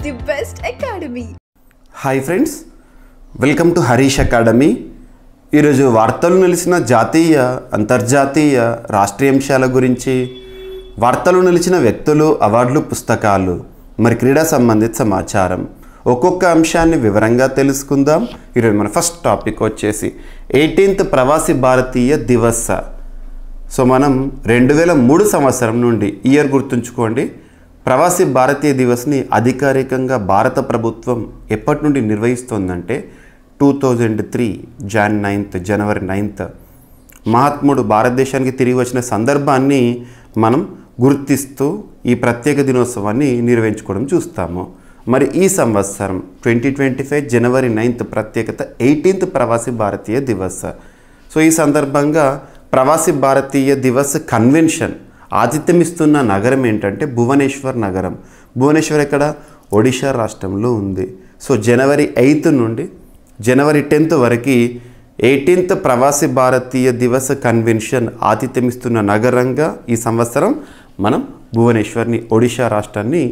the best academy. Hi friends, welcome to Harish academy. ఈరోజు వార్తలు నిలిచిన జాతీయ అంతర్జాతీయ రాష్ట్రీయ అంశాల గురించి, వార్తలు నిలిచిన వ్యక్తులు, అవార్డులు, పుస్తకాలు, మరి క్రీడా సంబంధిత సమాచారం, ఒక్కొక్క అంశాన్ని వివరంగా తెలుసుకుందాం. ఈరోజు మన ఫస్ట్ టాపిక్ వచ్చేసి 18th ప్రవాసీ భారతీయ దివస్. సో మనం 2003 సంవత్సరం నుండి ఇయర్ గుర్తుంచుకోండి, ప్రవాసీ భారతీయ దివస్ని అధికారికంగా భారత ప్రభుత్వం ఎప్పటి నుండి నిర్వహిస్తోందంటే 2003 జనవరి 9th మహాత్ముడు భారతదేశానికి తిరిగి వచ్చిన సందర్భాన్ని మనం గుర్తిస్తూ ఈ ప్రత్యేక దినోత్సవాన్ని నిర్వహించుకోవడం చూస్తాము. మరి ఈ సంవత్సరం 2025 జనవరి 9th ప్రత్యేకత 18th ప్రవాసీ భారతీయ దివస్. సో ఈ సందర్భంగా ప్రవాసీ భారతీయ దివస్ కన్వెన్షన్ ఆతిథ్యమిస్తున్న నగరం ఏంటంటే భువనేశ్వర్ నగరం. భువనేశ్వర్ ఎక్కడ? ఒడిషా రాష్ట్రంలో ఉంది. సో జనవరి 8 నుండి జనవరి 10 వరకు 18th ప్రవాసీ భారతీయ దివస్ కన్వెన్షన్ ఆతిథ్యమిస్తున్న నగరంగా ఈ సంవత్సరం మనం భువనేశ్వర్ని, ఒడిషా రాష్ట్రాన్ని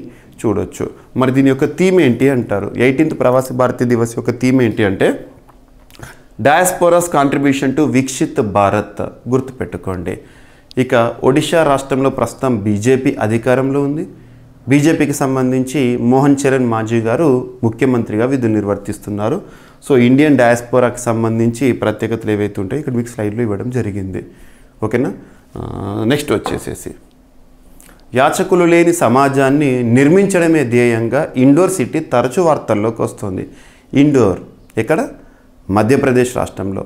చూడొచ్చు. మరి దీని యొక్క థీమ్ ఏంటి అంటారు? 18th ప్రవాసీ భారతీయ దివస్ యొక్క థీమ్ ఏంటి అంటే డయాస్పోరాస్ కాంట్రిబ్యూషన్ టు వికసిత్ భారత్. గుర్తుపెట్టుకోండి. ఇక ఒడిషా రాష్ట్రంలో ప్రస్తుతం బీజేపీ అధికారంలో ఉంది. బీజేపీకి సంబంధించి మోహన్ చరణ్ మాంఝీ గారు ముఖ్యమంత్రిగా విధులు నిర్వర్తిస్తున్నారు. సో ఇండియన్ డయాస్పోరాకి సంబంధించి ప్రత్యేకతలు ఏవైతే ఉంటాయో ఇక్కడ మీకు స్లైడ్లో ఇవ్వడం జరిగింది. ఓకేనా? నెక్స్ట్ వచ్చేసేసి యాచకులు లేని సమాజాన్ని నిర్మించడమే ధ్యేయంగా ఇండోర్ సిటీ తరచూ వార్తల్లోకి వస్తుంది. ఇండోర్ ఎక్కడ? మధ్యప్రదేశ్ రాష్ట్రంలో.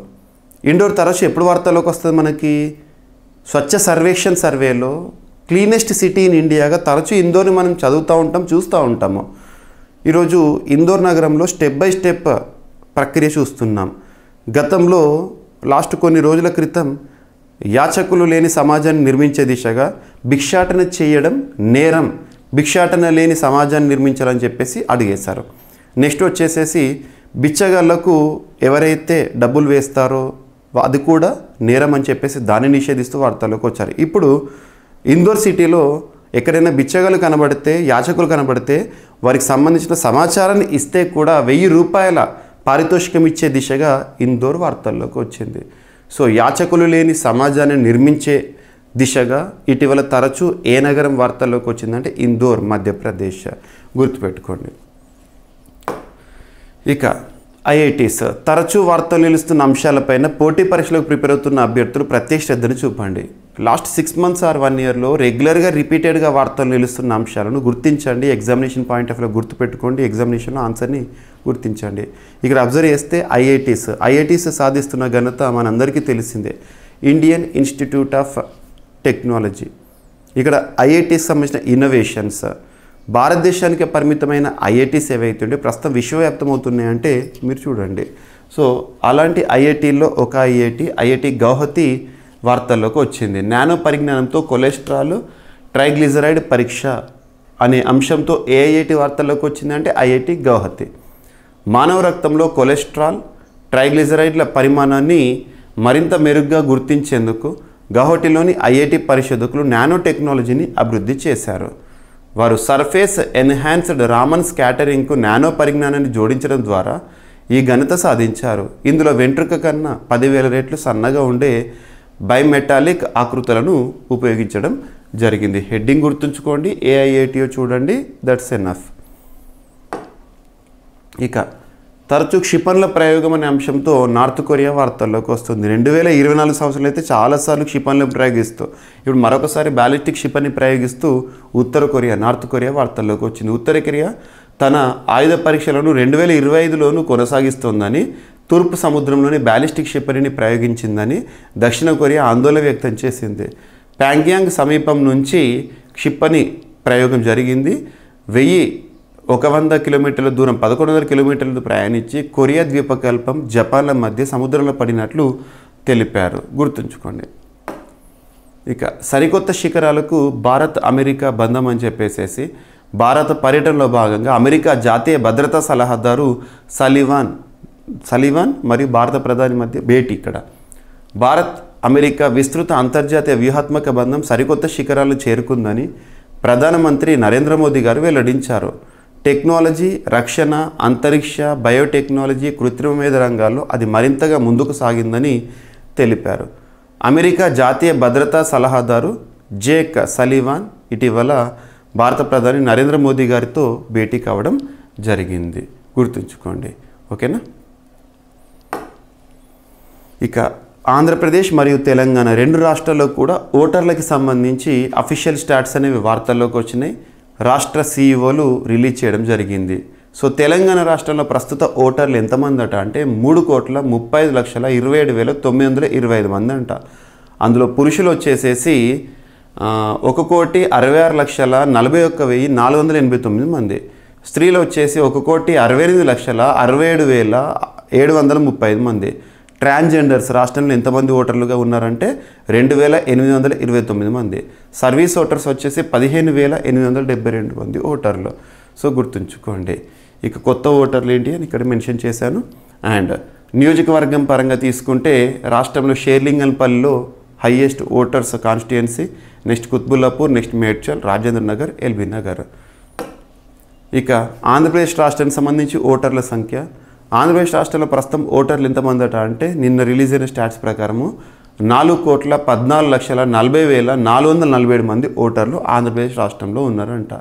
ఇండోర్ తరచూ ఎప్పుడు వార్తల్లోకి వస్తుంది? మనకి స్వచ్ఛ సర్వేక్షణ్ సర్వేలో క్లీనెస్ట్ సిటీ ఇన్ ఇండియాగా తరచూ ఇందోర్ని మనం చదువుతూ ఉంటాం, చూస్తూ ఉంటాము. ఈరోజు ఇందోర్ నగరంలో స్టెప్ బై స్టెప్ ప్రక్రియ చూస్తున్నాం. గతంలో లాస్ట్ కొన్ని రోజుల క్రితం యాచకులు లేని సమాజాన్ని నిర్మించే దిశగా భిక్షాటన చేయడం నేరం, భిక్షాటన లేని సమాజాన్ని నిర్మించాలని చెప్పేసి అడిగేశారు. నెక్స్ట్ వచ్చేసేసి బిచ్చగాళ్లకు ఎవరైతే డబ్బులు వేస్తారో అది కూడా నేరం అని చెప్పేసి దాన్ని నిషేధిస్తూ వార్తల్లోకి వచ్చారు. ఇప్పుడు ఇందోర్ సిటీలో ఎక్కడైనా బిచ్చగాళ్ళు కనబడితే, యాచకులు కనబడితే వారికి సంబంధించిన సమాచారాన్ని ఇస్తే కూడా 1000 రూపాయల పారితోషికం ఇచ్చే దిశగా ఇందోర్ వార్తల్లోకి వచ్చింది. సో యాచకులు లేని సమాజాన్ని నిర్మించే దిశగా ఇటీవల తరచూ ఏ నగరం వార్తల్లోకి వచ్చిందంటే ఇందోర్, మధ్యప్రదేశ్. గుర్తుపెట్టుకోండి. ఇక ఐఐటీస్ తరచూ వార్తలు నిలుస్తున్న అంశాలపైన పోటీ పరీక్షలకు ప్రిపేర్ అవుతున్న అభ్యర్థులు ప్రత్యేక శ్రద్ధను చూపండి. లాస్ట్ 6 months ఆర్ 1 yearలో రెగ్యులర్గా రిపీటెడ్గా వార్తలు నిలుస్తున్న అంశాలను గుర్తించండి. ఎగ్జామినేషన్ పాయింట్ ఆఫ్ వ్యూ గుర్తుపెట్టుకోండి. ఎగ్జామినేషన్లో ఆన్సర్ని గుర్తించండి. ఇక్కడ అబ్జర్వ్ చేస్తే ఐఐటీస్ సాధిస్తున్న ఘనత మనందరికీ తెలిసిందే. Indian institute of technology. ఇక్కడ ఐఐటీస్ సంబంధించిన ఇన్నోవేషన్స్ భారతదేశానికి పరిమితమైన ఐఐటీస్ ఏవైతుంటే ప్రస్తుతం విశ్వవ్యాప్తం అవుతున్నాయంటే మీరు చూడండి. సో అలాంటి ఐఐటీల్లో ఒక ఐఐటి గౌహతి వార్తల్లోకి వచ్చింది. నానో పరిజ్ఞానంతో కొలెస్ట్రాల్ ట్రైగ్లిజరైడ్ పరీక్ష అనే అంశంతో ఏ ఐఐటి వార్తల్లోకి వచ్చిందంటే ఐఐటి గౌహతి. మానవ రక్తంలో కొలెస్ట్రాల్ ట్రైగ్లిజరైడ్ల పరిమాణాన్ని మరింత మెరుగ్గా గుర్తించేందుకు గౌహటిలోని ఐఐటి పరిశోధకులు నానో టెక్నాలజీని అభివృద్ధి చేశారు. వారు సర్ఫేస్ ఎన్హాన్స్డ్ రామన్ స్కాటరింగ్కు నానో పరిజ్ఞానాన్ని జోడించడం ద్వారా ఈ ఘనత సాధించారు. ఇందులో వెంట్రుక కన్నా 10,000 రెట్లు సన్నగా ఉండే బైమెటాలిక్ ఆకృతులను ఉపయోగించడం జరిగింది. హెడ్డింగ్ గుర్తుంచుకోండి. ఏఐఐటియో చూడండి. That's enough. ఇక తరచూ క్షిపణుల ప్రయోగం అనే అంశంతో నార్త్ కొరియా వార్తల్లోకి వస్తుంది. 2024 సంవత్సరంలో అయితే చాలాసార్లు క్షిపణులను ప్రయోగిస్తూ ఇప్పుడు మరొకసారి బ్యాలిస్టిక్ క్షిపణి ప్రయోగిస్తూ నార్త్ కొరియా వార్తల్లోకి వచ్చింది. ఉత్తర కొరియా తన ఆయుధ పరీక్షలను 2025లోనూ కొనసాగిస్తోందని, తూర్పు సముద్రంలోని బ్యాలిస్టిక్ క్షిపణిని ప్రయోగించిందని దక్షిణ కొరియా ఆందోళన వ్యక్తం చేసింది. ప్యాంగ్యాంగ్ సమీపం నుంచి క్షిపణి ప్రయోగం జరిగింది. 100 కిలోమీటర్ల దూరం 1100 కిలోమీటర్లు ప్రయాణించి కొరియా ద్వీపకల్పం, జపాన్ల మధ్య సముద్రంలో పడినట్లు తెలిపారు. గుర్తుంచుకోండి. ఇక సరికొత్త శిఖరాలకు భారత్ అమెరికా బంధం అని చెప్పేసేసి భారత పర్యటనలో భాగంగా అమెరికా జాతీయ భద్రతా సలహాదారు సలివాన్ మరియు భారత ప్రధాని మధ్య భేటీ. ఇక్కడ భారత్ అమెరికా విస్తృత అంతర్జాతీయ వ్యూహాత్మక బంధం సరికొత్త శిఖరాలను చేరుకుందని ప్రధానమంత్రి నరేంద్ర మోదీ గారు వెల్లడించారు. టెక్నాలజీ, రక్షణ, అంతరిక్ష, బయోటెక్నాలజీ, కృత్రిమ మేధ రంగాల్లో అది మరింతగా ముందుకు సాగిందని తెలిపారు. అమెరికా జాతీయ భద్రతా సలహాదారు జేక్ సలీవాన్ ఇటీవల భారత ప్రధాని నరేంద్ర మోదీ గారితో భేటీ కావడం జరిగింది. గుర్తుంచుకోండి. ఓకేనా? ఇక ఆంధ్రప్రదేశ్ మరియు తెలంగాణ రెండు రాష్ట్రాల్లో కూడా ఓటర్లకి సంబంధించి అఫీషియల్ స్టాట్స్ అనేవి వార్తల్లోకి వచ్చినాయి. రాష్ట్ర సీఈఓలు రిలీజ్ చేయడం జరిగింది. సో తెలంగాణ రాష్ట్రంలో ప్రస్తుత ఓటర్లు ఎంతమంది అట అంటే 3,35,27,925 మంది అంట. అందులో పురుషులు వచ్చేసేసి 1,46,41,489 మంది, స్త్రీలు వచ్చేసి 1,68,67,735 మంది. ట్రాన్స్జెండర్స్ రాష్ట్రంలో ఎంతమంది ఓటర్లుగా ఉన్నారంటే 2,829 మంది. సర్వీస్ ఓటర్స్ వచ్చేసి 15,872 మంది ఓటర్లు. సో గుర్తుంచుకోండి. ఇక కొత్త ఓటర్లు ఏంటి అని ఇక్కడ మెన్షన్ చేశాను. అండ్ నియోజకవర్గం పరంగా తీసుకుంటే రాష్ట్రంలో షేర్లింగన్పల్లిలో highest voters constituency, next Quthbullapur, next Medchal, Rajendra Nagar, LB Nagar. ఇక ఆంధ్రప్రదేశ్ రాష్ట్రానికి సంబంధించి ఓటర్ల సంఖ్య, ఆంధ్రప్రదేశ్ రాష్ట్రంలో ప్రస్తుతం ఓటర్లు ఎంతమంది అట అంటే నిన్న రిలీజ్ అయిన స్టాట్స్ ప్రకారము 4,14,40,447 మంది ఓటర్లు ఆంధ్రప్రదేశ్ రాష్ట్రంలో ఉన్నారంట.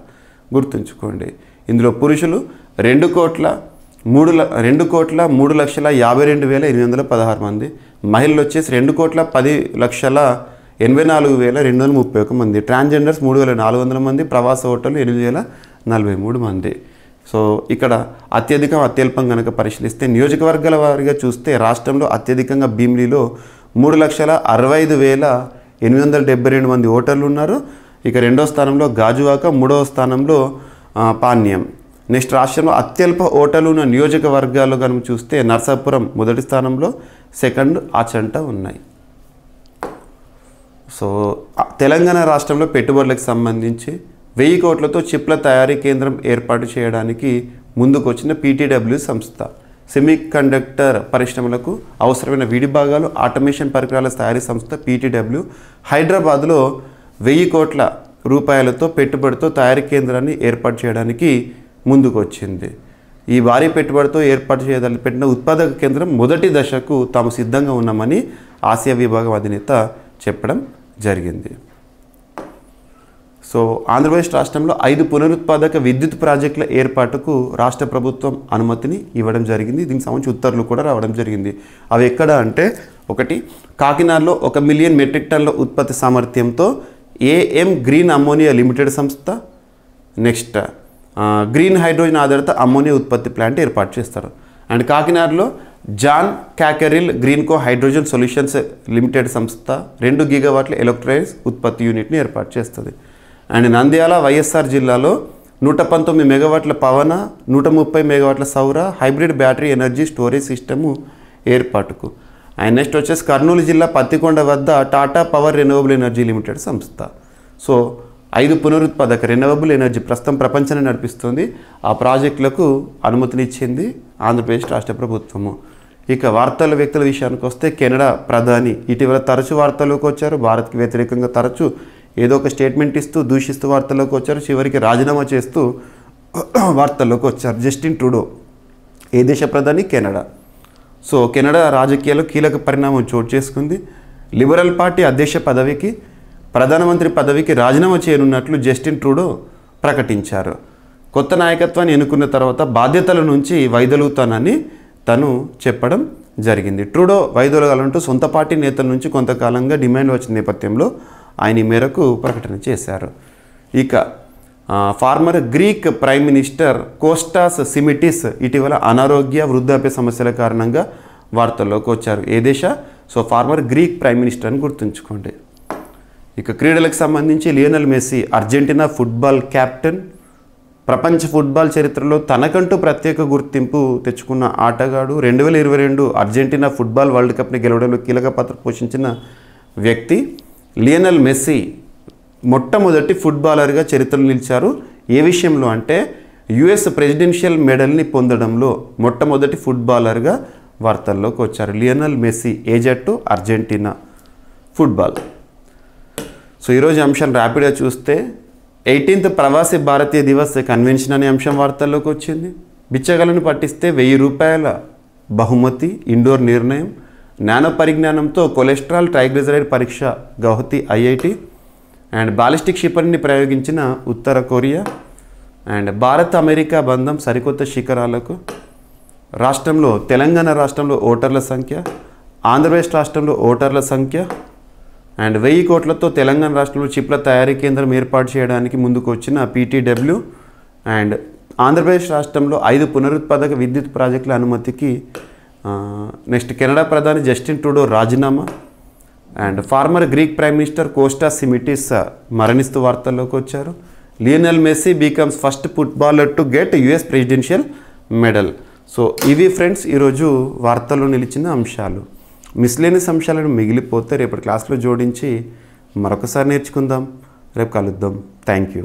గుర్తుంచుకోండి. ఇందులో పురుషులు 2,03,52,816 మంది, మహిళలు వచ్చేసి 2,10,10,84,231 మంది, ట్రాన్స్జెండర్స్ 3,400 మంది, ప్రవాస ఓటర్లు 8,043 మంది. సో ఇక్కడ అత్యధికం అత్యల్పం కనుక పరిశీలిస్తే నియోజకవర్గాల వారిగా చూస్తే రాష్ట్రంలో అత్యధికంగా భీమిలిలో 3,65,872 మంది ఓటర్లు ఉన్నారు. ఇక రెండో స్థానంలో గాజువాక, మూడవ స్థానంలో పాణ్యం. నెక్స్ట్ రాష్ట్రంలో అత్యల్ప ఓటర్లు ఉన్న నియోజకవర్గాలు కనుక చూస్తే నర్సాపురం మొదటి స్థానంలో, సెకండ్ ఆచంట ఉన్నాయి. సో తెలంగాణ రాష్ట్రంలో పెట్టుబడులకు సంబంధించి 1000 కోట్లతో చిప్ల తయారీ కేంద్రం ఏర్పాటు చేయడానికి ముందుకు వచ్చిన పీటీడబ్ల్యూ సంస్థ సెమీ కండక్టర్ పరిశ్రమలకు అవసరమైన విడి భాగాలు, ఆటోమేషన్ పరికరాల తయారీ సంస్థ పీటీడబ్ల్యూ హైదరాబాద్లో 1000 కోట్ల రూపాయలతో పెట్టుబడితో తయారీ కేంద్రాన్ని ఏర్పాటు చేయడానికి ముందుకు వచ్చింది. ఈ భారీ పెట్టుబడితో ఏర్పాటు చేయదలిపెట్టిన ఉత్పాదక కేంద్రం మొదటి దశకు తాము సిద్ధంగా ఉన్నామని ఆసియా విభాగం అధినేత చెప్పడం జరిగింది. సో ఆంధ్రప్రదేశ్ రాష్ట్రంలో 5 పునరుత్పాదక విద్యుత్ ప్రాజెక్టుల ఏర్పాటుకు రాష్ట్ర ప్రభుత్వం అనుమతిని ఇవ్వడం జరిగింది. దీనికి సంబంధించి ఉత్తర్వులు కూడా రావడం జరిగింది. అవి ఎక్కడ అంటే, ఒకటి కాకినాడలో 1 మిలియన్ మెట్రిక్ టన్నుల ఉత్పత్తి సామర్థ్యంతో ఏఎం గ్రీన్ అమ్మోనియా లిమిటెడ్ సంస్థ, నెక్స్ట్ గ్రీన్ హైడ్రోజన్ ఆధారిత అమ్మోనియా ఉత్పత్తి ప్లాంట్ ఏర్పాటు చేస్తారు. అండ్ కాకినాడలో John Cockerill Greenko hydrogen solutions limited సంస్థ 2 గీగావాట్ల ఎలక్ట్రైజ్ ఉత్పత్తి యూనిట్ని ఏర్పాటు చేస్తుంది. అండ్ నంద్యాల వైఎస్ఆర్ జిల్లాలో 119 మెగావాట్ల పవన, 130 మెగావాట్ల సౌర hybrid battery energy storage system ఏర్పాటుకు. అండ్ నెక్స్ట్ వచ్చేసి కర్నూలు జిల్లా పత్తికొండ వద్ద Tata power renewable energy limited సంస్థ. సో 5 పునరుత్పాదక రెన్యూవబుల్ ఎనర్జీ ప్రస్తుతం ప్రపంచాన్ని నడిపిస్తుంది. ఆ ప్రాజెక్టులకు అనుమతినిచ్చింది ఆంధ్రప్రదేశ్ రాష్ట్ర ప్రభుత్వము. ఇక వార్తల వ్యక్తుల విషయానికి వస్తే కెనడా ప్రధాని ఇటీవల తరచు వార్తల్లోకి వచ్చారు. భారత్కి వ్యతిరేకంగా తరచు ఏదో ఒక స్టేట్మెంట్ ఇస్తూ దూషిస్తూ వార్తల్లోకి వచ్చారు. చివరికి రాజీనామా చేస్తూ వార్తల్లోకి వచ్చారు. జస్టిన్ ట్రూడో ఏ దేశ ప్రధాని? కెనడా. సో కెనడా రాజకీయాల్లో కీలక పరిణామం చోటు చేసుకుంది. లిబరల్ పార్టీ అధ్యక్ష పదవికి, ప్రధానమంత్రి పదవికి రాజీనామా చేయనున్నట్లు జస్టిన్ ట్రూడో ప్రకటించారు. కొత్త నాయకత్వాన్ని ఎన్నుకున్న తర్వాత బాధ్యతల నుంచి వైదొలుగుతానని తను చెప్పడం జరిగింది. ట్రూడో వైదొలగాలంటూ సొంత పార్టీ నేతల నుంచి కొంతకాలంగా డిమాండ్ వచ్చిన నేపథ్యంలో ఆయన ఈ మేరకు ప్రకటన చేశారు. ఇక former Greek prime minister Costas Simitis ఇటీవల అనారోగ్య, వృద్ధాప్య సమస్యల కారణంగా వార్తల్లోకి వచ్చారు. ఏ దేశ? So former Greek prime minister అని గుర్తుంచుకోండి. ఇక క్రీడలకు సంబంధించి Lionel Messi Argentina football captain, ప్రపంచ ఫుట్బాల్ చరిత్రలో తనకంటూ ప్రత్యేక గుర్తింపు తెచ్చుకున్న ఆటగాడు, 2022 అర్జెంటీనా ఫుట్బాల్ వరల్డ్ కప్ని గెలవడంలో కీలక పాత్ర పోషించిన వ్యక్తి లియోనెల్ మెస్సీ మొట్టమొదటి ఫుట్బాలర్గా చరిత్రలో నిలిచారు. ఏ విషయంలో అంటే యుఎస్ ప్రెసిడెన్షియల్ మెడల్ని పొందడంలో మొట్టమొదటి ఫుట్బాలర్గా వార్తల్లోకి వచ్చారు లియోనెల్ మెస్సీ. ఏ జట్టు? Argentina football. సో ఈరోజు అంశాలు ర్యాపిడ్గా చూస్తే 18th ప్రవాసీ భారతీయ దివస్ కన్వెన్షన్ అనే అంశం వార్తల్లోకి వచ్చింది. బిచ్చగాళ్ళను పట్టిస్తే 1000 రూపాయల బహుమతి ఇండోర్ నిర్ణయం. నానో పరిజ్ఞానంతో కొలెస్ట్రాల్ ట్రైగ్లిజరైడ్ పరీక్ష గౌహతి ఐఐటి. అండ్ బాలిస్టిక్ క్షిపణిని ప్రయోగించిన ఉత్తర కొరియా. అండ్ భారత్ అమెరికా బంధం సరికొత్త శిఖరాలకు. రాష్ట్రంలో తెలంగాణ రాష్ట్రంలో ఓటర్ల సంఖ్య, ఆంధ్రప్రదేశ్ రాష్ట్రంలో ఓటర్ల సంఖ్య. అండ్ 1000 కోట్లతో తెలంగాణ రాష్ట్రంలో చిప్ల తయారీ కేంద్రం ఏర్పాటు చేయడానికి ముందుకు వచ్చిన పీటీడబ్ల్యూ. అండ్ ఆంధ్రప్రదేశ్ రాష్ట్రంలో 5 పునరుత్పాదక విద్యుత్ ప్రాజెక్టుల అనుమతికి నెక్స్ట్ కెనడా ప్రధాని జస్టిన్ ట్రూడో రాజీనామా. And former Greek prime minister Costas Simitis మరణిస్తూ వార్తల్లోకి వచ్చారు. Lionel Messi becomes first footballer to get US presidential medal. So ఇవి ఫ్రెండ్స్ ఈరోజు వార్తల్లో నిలిచిన అంశాలు. మిస్లేనియస్ అంశాలను మిగిలిపోతే రేపటి క్లాస్లో జోడించి మరొకసారి నేర్చుకుందాం. రేపు కలుద్దాం. Thank you.